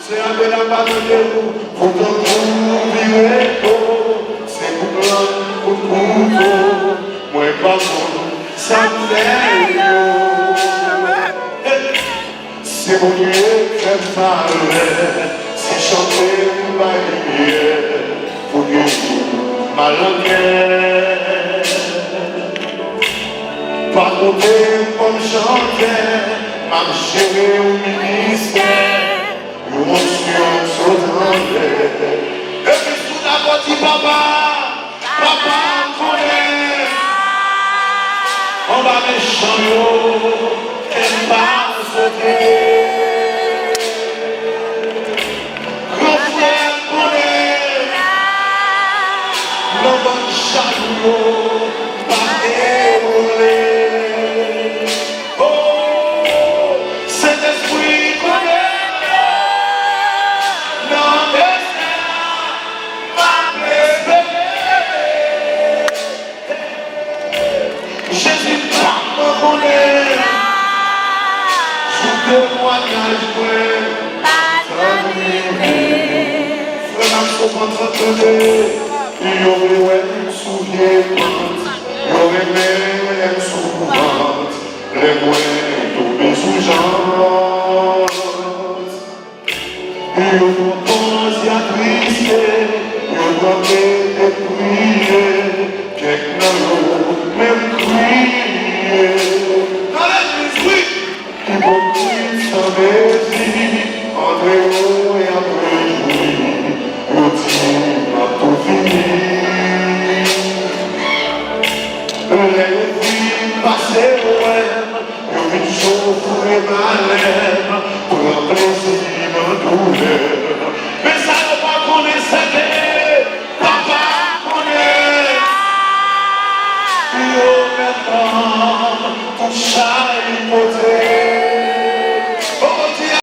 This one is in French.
C'est un peu la bataille, faut que vous vivez, c'est pour couteau, moi pas bon, ça me fait c'est mon Dieu qui fait mal, c'est chanter ma lumière, pour Dieu ma langue. Pas compter comme chanter, ma chérie au ministère, l'émotion sautante. Et puis tout d'abord dit papa connaît, on va méchant, elle va sauter. Grand frère connaît, l'homme en chagrin, pas évolué. Témoignage il y aurait une souviennante, il y aurait même une souvente, les moyens tombés sous genre. Il y aurait pensé à trister, il y aurait prier, quelqu'un même crier. Dans l'église, oui! Hypocrite sans mépris, entre nous et après jouir, routine à tout fini. Les filles passées loin, une chauffe et ma lèvre.